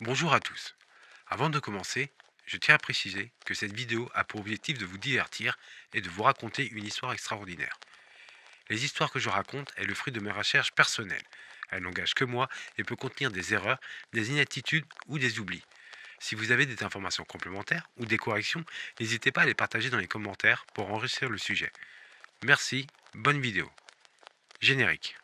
Bonjour à tous. Avant de commencer, je tiens à préciser que cette vidéo a pour objectif de vous divertir et de vous raconter une histoire extraordinaire. Les histoires que je raconte est le fruit de mes recherches personnelles. Elle n'engage que moi et peut contenir des erreurs, des inaptitudes ou des oublis. Si vous avez des informations complémentaires ou des corrections, n'hésitez pas à les partager dans les commentaires pour enrichir le sujet. Merci, bonne vidéo. Générique.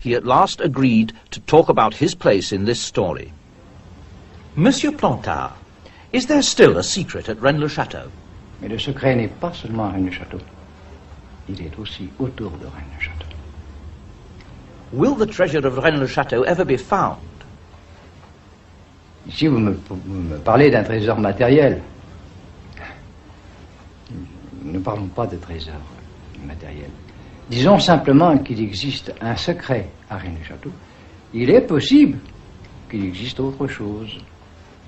He at last agreed to talk about his place in this story. Monsieur Plantard, is there still a secret at Rennes-le-Château? Mais le secret n'est pas seulement à Rennes-le-Château. Il est aussi autour de Rennes-le-Château. Will the treasure of Rennes-le-Château ever be found? Ici, vous me parlez d'un trésor matériel. Ne parlons pas de trésor matériel. Disons simplement qu'il existe un secret à Rennes-le-Château. Il est possible qu'il existe autre chose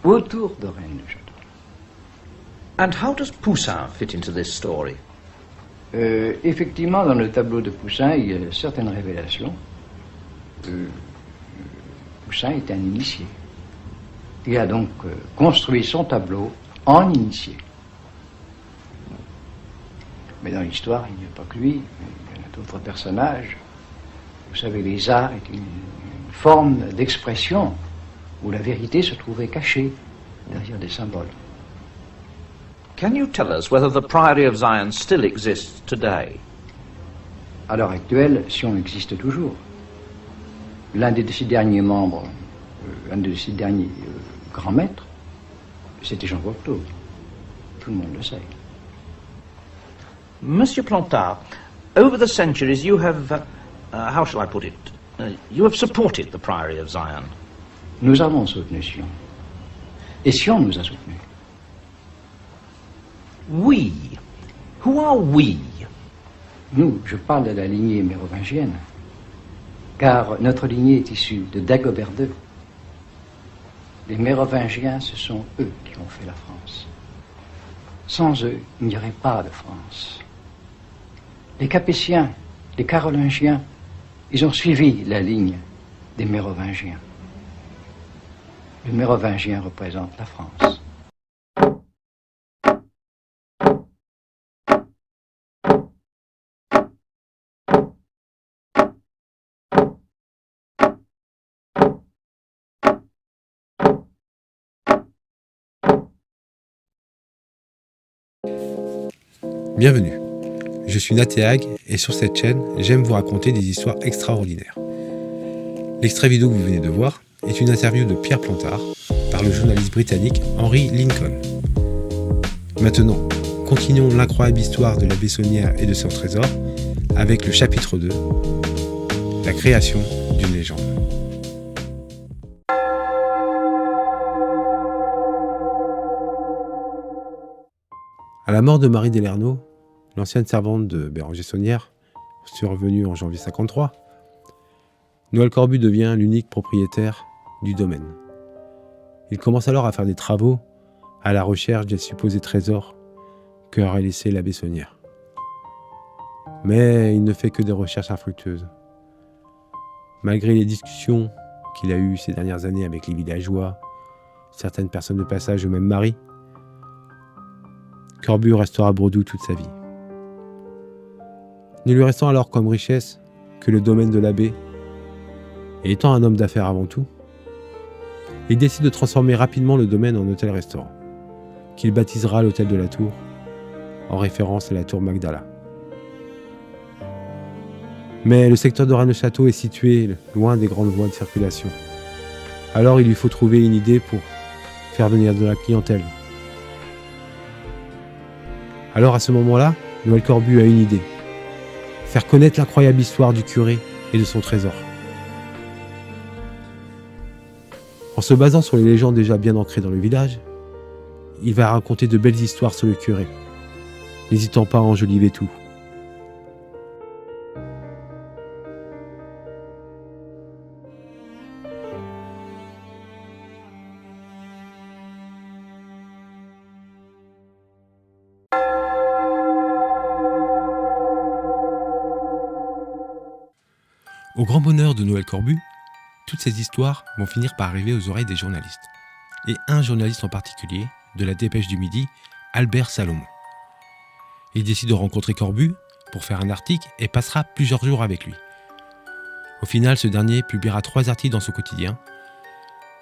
autour de Rennes-le-Château. And how does Poussin fit into this story? Effectivement, dans le tableau de Poussin, il y a certaines révélations. Poussin est un initié. Il a donc construit son tableau en initié. Mais dans l'histoire, il n'y a pas que lui. Il y a d'autres personnages. Vous savez, les arts est une forme d'expression où la vérité se trouvait cachée derrière des symboles. Can you tell us whether the Priory of Zion still exists today? À l'heure actuelle, Sion existe toujours. L'un de ses derniers membres, un de ses derniers grands maîtres, c'était Jean Cocteau. Tout le monde le sait. Monsieur Plantard, over the centuries you have, how shall I put it, you have supported the Priory of Zion. Nous avons soutenu Sion. Et Sion nous a soutenus. We. Who are we? Nous, je parle de la lignée mérovingienne, car notre lignée est issue de Dagobert II. Les Mérovingiens, ce sont eux qui ont fait la France. Sans eux, il n'y aurait pas de France. Les Capétiens, les Carolingiens, ils ont suivi la ligne des Mérovingiens. Le Mérovingien représente la France. Bienvenue, je suis Nathéag et sur cette chaîne, j'aime vous raconter des histoires extraordinaires. L'extrait vidéo que vous venez de voir est une interview de Pierre Plantard par le journaliste britannique Henry Lincoln. Maintenant, continuons l'incroyable histoire de la Bessonnière et de son trésor avec le chapitre 2, la création d'une légende. À la mort de Marie Delerno, l'ancienne servante de Béranger Saunière, survenue en janvier 53, Noël Corbu devient l'unique propriétaire du domaine. Il commence alors à faire des travaux à la recherche des supposés trésors qu'aurait laissé la Bessonnière. Mais il ne fait que des recherches infructueuses. Malgré les discussions qu'il a eues ces dernières années avec les villageois, certaines personnes de passage ou même Marie, Corbu restera bredouille toute sa vie. Ne lui restant alors comme richesse que le domaine de l'abbé, et étant un homme d'affaires avant tout, il décide de transformer rapidement le domaine en hôtel-restaurant, qu'il baptisera l'hôtel de la Tour, en référence à la tour Magdala. Mais le secteur de Rennes-le-Château est situé loin des grandes voies de circulation. Alors il lui faut trouver une idée pour faire venir de la clientèle. Alors à ce moment-là, Noël Corbu a une idée. Faire connaître l'incroyable histoire du curé et de son trésor. En se basant sur les légendes déjà bien ancrées dans le village, il va raconter de belles histoires sur le curé. n'hésitant pas à enjoliver tout. Au grand bonheur de Noël Corbu, toutes ces histoires vont finir par arriver aux oreilles des journalistes. Et un journaliste en particulier, de la Dépêche du Midi, Albert Salomon. Il décide de rencontrer Corbu pour faire un article et passera plusieurs jours avec lui. Au final, ce dernier publiera 3 articles dans son quotidien,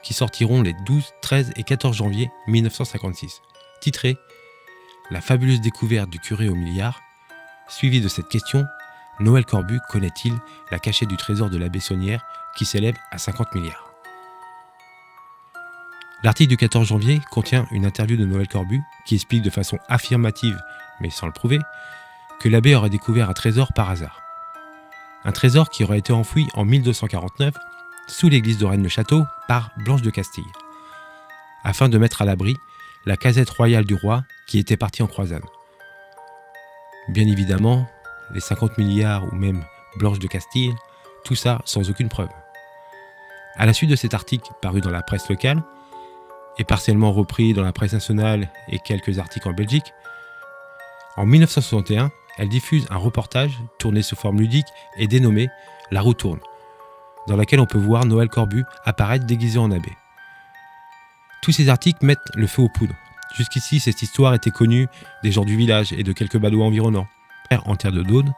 qui sortiront les 12, 13 et 14 janvier 1956, titrés « La fabuleuse découverte du curé au milliard », suivi de cette question « Noël Corbu connaît-il la cachette du trésor de la Bessonnière qui s'élève à 50 milliards ?» L'article du 14 janvier contient une interview de Noël Corbu qui explique de façon affirmative, mais sans le prouver, que l'abbé aurait découvert un trésor par hasard. Un trésor qui aurait été enfoui en 1249 sous l'église de Rennes-le-Château par Blanche de Castille, afin de mettre à l'abri la casette royale du roi qui était partie en croisade. Bien évidemment, les 50 milliards ou même Blanche de Castille, tout ça sans aucune preuve. À la suite de cet article paru dans la presse locale, et partiellement repris dans la presse nationale et quelques articles en Belgique, en 1961, elle diffuse un reportage tourné sous forme ludique et dénommé « La roue tourne », dans laquelle on peut voir Noël Corbu apparaître déguisé en abbé. Tous ces articles mettent le feu aux poudres. Jusqu'ici, cette histoire était connue des gens du village et de quelques badauds environnants. En terre de l'Aude,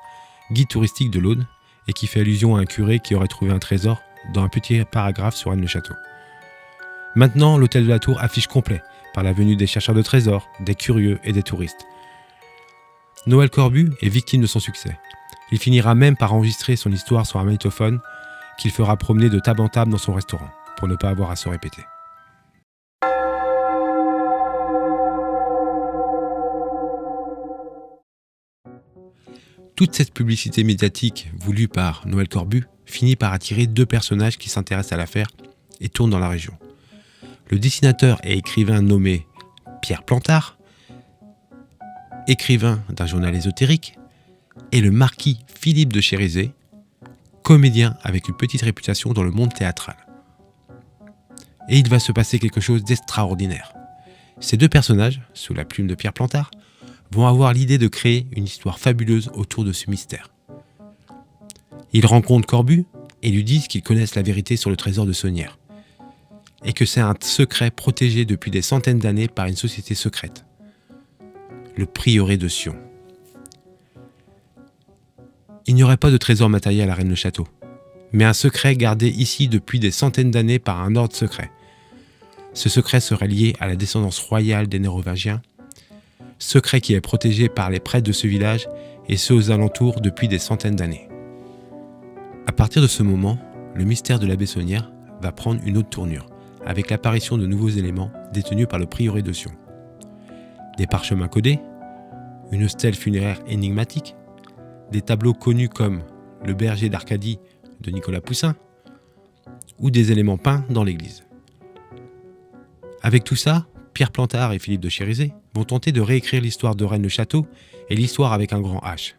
guide touristique de l'Aude, et qui fait allusion à un curé qui aurait trouvé un trésor dans un petit paragraphe sur Rennes-le-Château. Maintenant, l'hôtel de la Tour affiche complet par la venue des chercheurs de trésors, des curieux et des touristes. Noël Corbu est victime de son succès. Il finira même par enregistrer son histoire sur un magnétophone qu'il fera promener de table en table dans son restaurant, pour ne pas avoir à se répéter. Toute cette publicité médiatique voulue par Noël Corbu finit par attirer 2 personnages qui s'intéressent à l'affaire et tournent dans la région. Le dessinateur et écrivain nommé Pierre Plantard, écrivain d'un journal ésotérique, et le marquis Philippe de Chérisey, comédien avec une petite réputation dans le monde théâtral. Et il va se passer quelque chose d'extraordinaire. Ces 2 personnages, sous la plume de Pierre Plantard, vont avoir l'idée de créer une histoire fabuleuse autour de ce mystère. Ils rencontrent Corbu et lui disent qu'ils connaissent la vérité sur le trésor de Sonnière, et que c'est un secret protégé depuis des centaines d'années par une société secrète, le prieuré de Sion. Il n'y aurait pas de trésor matériel à Rennes-le-Château, mais un secret gardé ici depuis des centaines d'années par un ordre secret. Ce secret serait lié à la descendance royale des Mérovingiens, secret qui est protégé par les prêtres de ce village et ceux aux alentours depuis des centaines d'années. À partir de ce moment, le mystère de la Bessonnière va prendre une autre tournure, avec l'apparition de nouveaux éléments détenus par le prieuré de Sion. Des parchemins codés, une stèle funéraire énigmatique, des tableaux connus comme Le berger d'Arcadie de Nicolas Poussin, ou des éléments peints dans l'église. Avec tout ça, Pierre Plantard et Philippe de Chérisey vont tenter de réécrire l'histoire de Rennes-le-Château et l'histoire avec un grand H.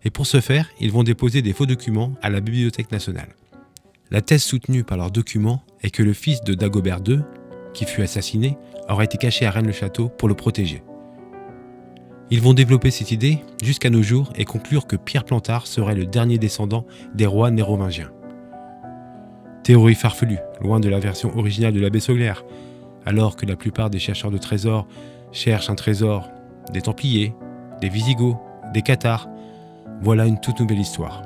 Et pour ce faire, ils vont déposer des faux documents à la Bibliothèque nationale. La thèse soutenue par leurs documents est que le fils de Dagobert II, qui fut assassiné, aurait été caché à Rennes-le-Château pour le protéger. Ils vont développer cette idée jusqu'à nos jours et conclure que Pierre Plantard serait le dernier descendant des rois mérovingiens. Théorie farfelue, loin de la version originale de l'abbé Sogler, alors que la plupart des chercheurs de trésors cherchent un trésor des Templiers, des Visigoths, des Cathares. Voilà une toute nouvelle histoire.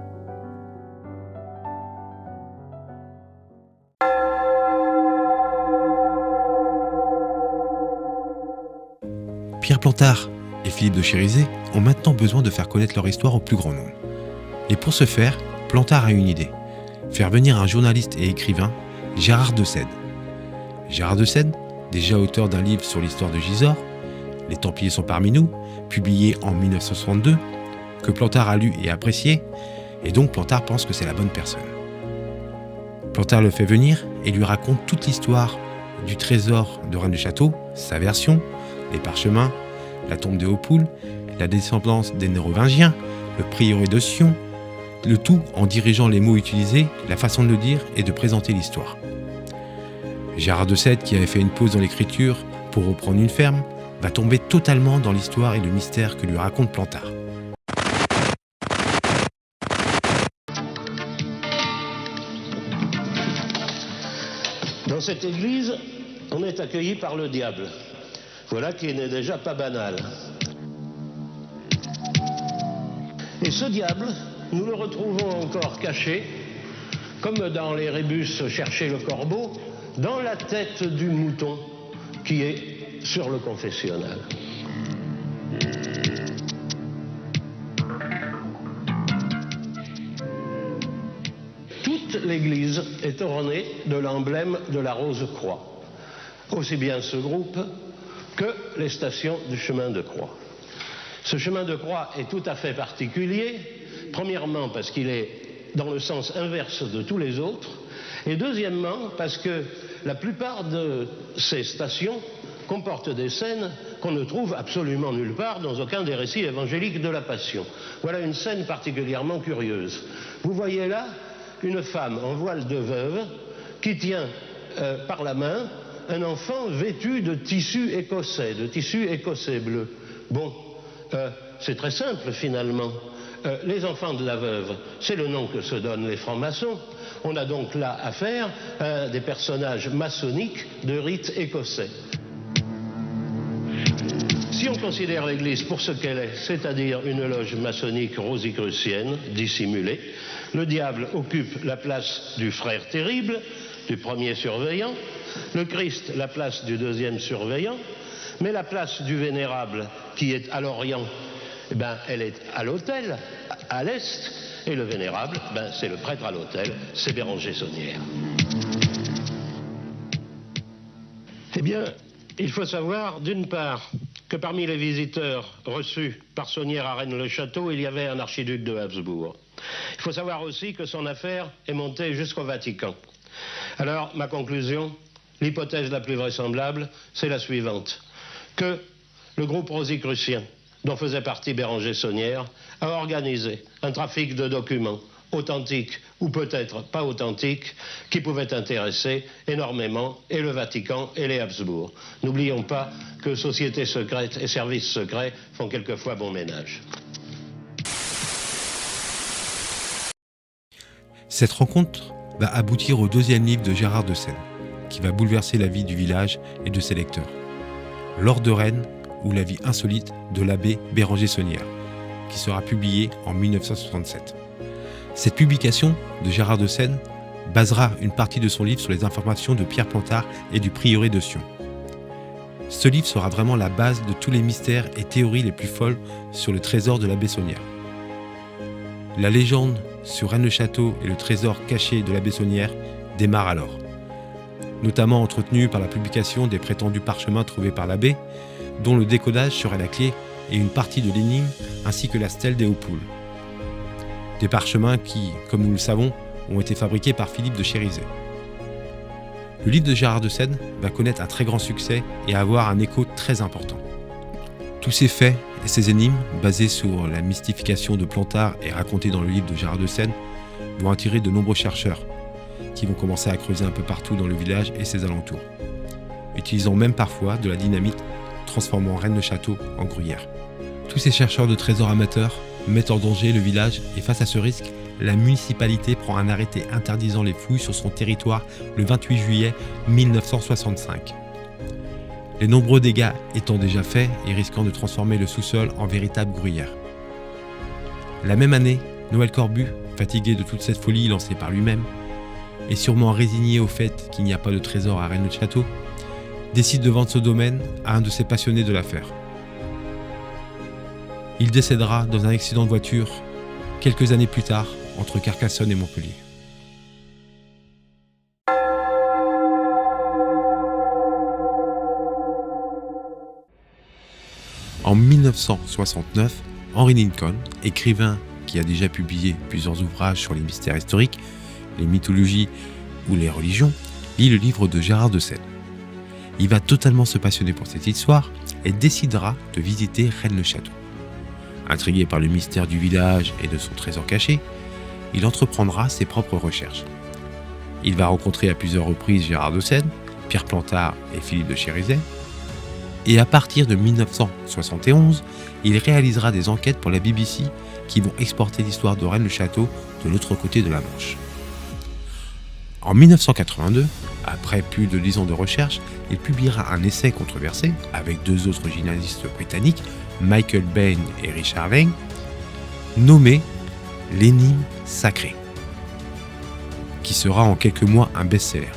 Pierre Plantard et Philippe de Chérisey ont maintenant besoin de faire connaître leur histoire au plus grand nombre. Et pour ce faire, Plantard a une idée. Faire venir un journaliste et écrivain, Gérard de Sède. Gérard de Sède, déjà auteur d'un livre sur l'histoire de Gisors, Les Templiers sont parmi nous, publié en 1962, que Plantard a lu et apprécié, et donc Plantard pense que c'est la bonne personne. Plantard le fait venir et lui raconte toute l'histoire du trésor de Rennes-le-Château, sa version, les parchemins, la tombe des Hauts-Poules, la descendance des Mérovingiens, le prieuré de Sion, le tout en dirigeant les mots utilisés, la façon de le dire et de présenter l'histoire. Gérard de Sède, qui avait fait une pause dans l'écriture pour reprendre une ferme, va tomber totalement dans l'histoire et le mystère que lui raconte Plantard. Dans cette église, on est accueilli par le diable. Voilà qui n'est déjà pas banal. Et ce diable, nous le retrouvons encore caché, comme dans les rébus chercher le corbeau, dans la tête du mouton qui est sur le confessionnal. Toute l'église est ornée de l'emblème de la Rose-Croix, aussi bien ce groupe que les stations du chemin de croix. Ce chemin de croix est tout à fait particulier, premièrement parce qu'il est dans le sens inverse de tous les autres, et deuxièmement parce que la plupart de ces stations comportent des scènes qu'on ne trouve absolument nulle part dans aucun des récits évangéliques de la Passion. Voilà une scène particulièrement curieuse. Vous voyez là une femme en voile de veuve qui tient par la main un enfant vêtu de tissu écossais bleu. Bon, c'est très simple finalement. Les enfants de la veuve, c'est le nom que se donnent les francs-maçons. On a donc là affaire à des personnages maçonniques de rite écossais. Si on considère l'Église pour ce qu'elle est, c'est-à-dire une loge maçonnique rosicrucienne, dissimulée, le diable occupe la place du frère terrible, du premier surveillant, le Christ la place du deuxième surveillant, mais la place du vénérable qui est à l'Orient, eh ben, elle est à l'autel, à l'Est, et le vénérable, ben, c'est le prêtre à l'autel, c'est Béranger Saunière. Eh bien, il faut savoir, d'une part, que parmi les visiteurs reçus par Saunière à Rennes-le-Château, il y avait un archiduc de Habsbourg. Il faut savoir aussi que son affaire est montée jusqu'au Vatican. Alors, ma conclusion, l'hypothèse la plus vraisemblable, c'est la suivante, que le groupe rosicrucien, dont faisait partie Béranger Saunière, a organisé un trafic de documents authentiques ou peut-être pas authentiques qui pouvaient intéresser énormément et le Vatican et les Habsbourg. N'oublions pas que sociétés secrètes et services secrets font quelquefois bon ménage. Cette rencontre va aboutir au deuxième livre de Gérard de Sède, qui va bouleverser la vie du village et de ses lecteurs. L'Or de Rennes, ou la vie insolite de l'abbé Béranger Saunière, qui sera publié en 1967. Cette publication de Gérard de Sède basera une partie de son livre sur les informations de Pierre Plantard et du prieuré de Sion. Ce livre sera vraiment la base de tous les mystères et théories les plus folles sur le trésor de l'abbé Saunière. La légende sur Rennes-le-Château et le trésor caché de l'abbé Saunière démarre alors, notamment entretenue par la publication des prétendus parchemins trouvés par l'abbé, dont le décodage serait la clé et une partie de l'énigme, ainsi que la stèle des Hauts-Poules. Des parchemins qui, comme nous le savons, ont été fabriqués par Philippe de Chérizet. Le livre de Gérard de Sède va connaître un très grand succès et avoir un écho très important. Tous ces faits et ces énigmes, basés sur la mystification de Plantard et racontés dans le livre de Gérard de Sède, vont attirer de nombreux chercheurs qui vont commencer à creuser un peu partout dans le village et ses alentours, utilisant même parfois de la dynamite, transformant Rennes-le-Château en gruyère. Tous ces chercheurs de trésors amateurs mettent en danger le village et face à ce risque, la municipalité prend un arrêté interdisant les fouilles sur son territoire le 28 juillet 1965. Les nombreux dégâts étant déjà faits et risquant de transformer le sous-sol en véritable gruyère. La même année, Noël Corbu, fatigué de toute cette folie lancée par lui-même, et sûrement résigné au fait qu'il n'y a pas de trésor à Rennes-le-Château, décide de vendre ce domaine à un de ses passionnés de l'affaire. Il décédera dans un accident de voiture quelques années plus tard entre Carcassonne et Montpellier. En 1969, Henry Lincoln, écrivain qui a déjà publié plusieurs ouvrages sur les mystères historiques, les mythologies ou les religions, lit le livre de Gérard de Sède. Il va totalement se passionner pour cette histoire et décidera de visiter Rennes-le-Château. Intrigué par le mystère du village et de son trésor caché, il entreprendra ses propres recherches. Il va rencontrer à plusieurs reprises Gérard de Seine, Pierre Plantard et Philippe de Chérizet. Et à partir de 1971, il réalisera des enquêtes pour la BBC qui vont exporter l'histoire de Rennes-le-Château de l'autre côté de la Manche. En 1982, après plus de 10 ans de recherche, il publiera un essai controversé avec deux autres journalistes britanniques, Michael Bain et Richard Lang, nommé L'énigme sacrée, qui sera en quelques mois un best-seller.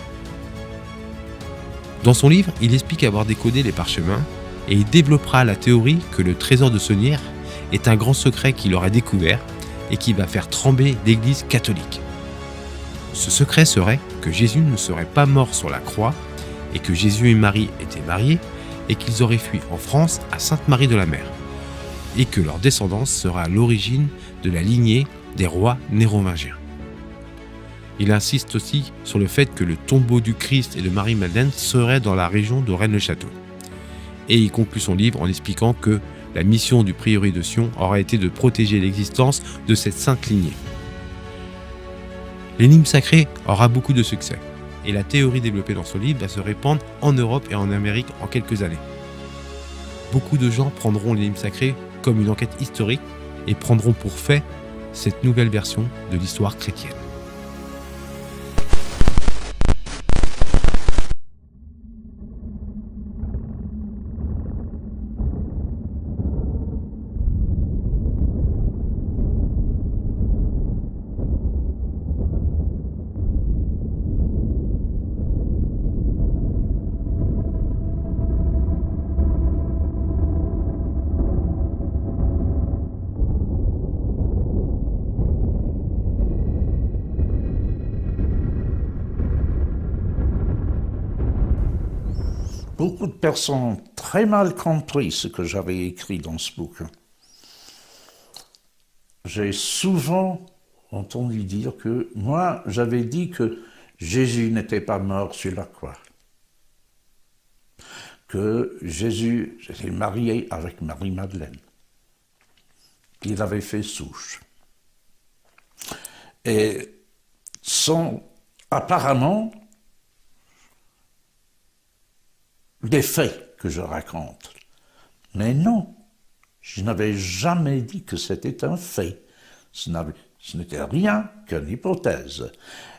Dans son livre, il explique avoir décodé les parchemins et il développera la théorie que le trésor de Sonnières est un grand secret qu'il aura découvert et qui va faire trembler l'Église catholique. Ce secret serait que Jésus ne serait pas mort sur la croix et que Jésus et Marie étaient mariés et qu'ils auraient fui en France à Sainte-Marie de la Mer et que leur descendance sera à l'origine de la lignée des rois mérovingiens. Il insiste aussi sur le fait que le tombeau du Christ et de Marie-Madeleine serait dans la région de Rennes-le-Château. Et il conclut son livre en expliquant que la mission du prieuré de Sion aurait été de protéger l'existence de cette sainte lignée. L'énigme sacrée aura beaucoup de succès, et la théorie développée dans son livre va se répandre en Europe et en Amérique en quelques années. Beaucoup de gens prendront l'énigme sacrée comme une enquête historique et prendront pour fait cette nouvelle version de l'histoire chrétienne. Beaucoup de personnes ont très mal compris ce que j'avais écrit dans ce bouquin. J'ai souvent entendu dire que moi, j'avais dit que Jésus n'était pas mort sur la croix. Que Jésus s'était marié avec Marie-Madeleine. Qu'il avait fait souche. Et apparemment, des faits que je raconte. Mais non, je n'avais jamais dit que c'était un fait. Ce n'était rien qu'une hypothèse.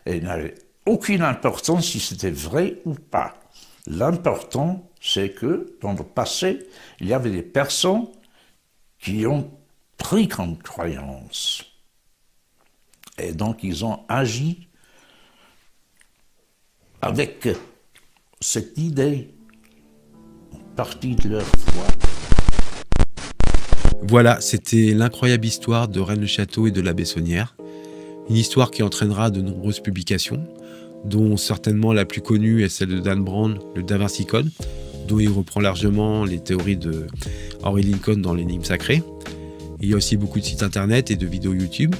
Et il n'avait aucune importance si c'était vrai ou pas. L'important, c'est que dans le passé, il y avait des personnes qui ont pris comme croyance. Et donc, ils ont agi avec cette idée partie de leur foi. Voilà, c'était l'incroyable histoire de Rennes-le-Château et de l'abbé Sonnières. Une histoire qui entraînera de nombreuses publications, dont certainement la plus connue est celle de Dan Brown, le Da Vinci Code, dont il reprend largement les théories de Henry Lincoln dans l'énigme sacrée. Il y a aussi beaucoup de sites internet et de vidéos YouTube.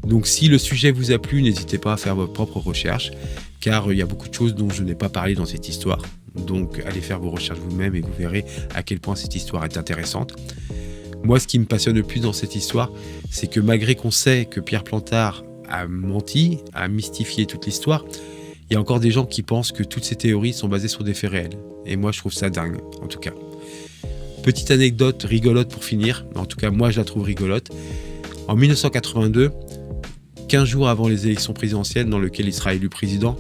Donc si le sujet vous a plu, n'hésitez pas à faire vos propres recherches, car il y a beaucoup de choses dont je n'ai pas parlé dans cette histoire. Donc allez faire vos recherches vous-même et vous verrez à quel point cette histoire est intéressante. Moi, ce qui me passionne le plus dans cette histoire, c'est que malgré qu'on sait que Pierre Plantard a menti, a mystifié toute l'histoire, il y a encore des gens qui pensent que toutes ces théories sont basées sur des faits réels. Et moi, je trouve ça dingue, en tout cas. Petite anecdote rigolote pour finir, en tout cas moi je la trouve rigolote. En 1982, 15 jours avant les élections présidentielles dans lesquelles il sera élu président,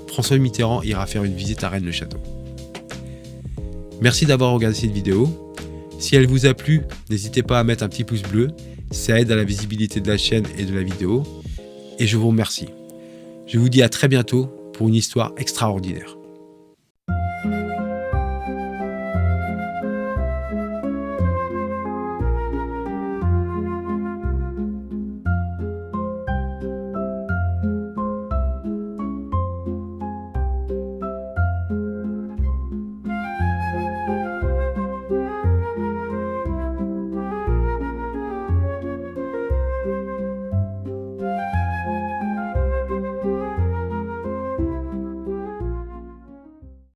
François Mitterrand ira faire une visite à Rennes-le-Château. Merci d'avoir regardé cette vidéo. Si elle vous a plu, n'hésitez pas à mettre un petit pouce bleu, ça aide à la visibilité de la chaîne et de la vidéo. Et je vous remercie. Je vous dis à très bientôt pour une histoire extraordinaire.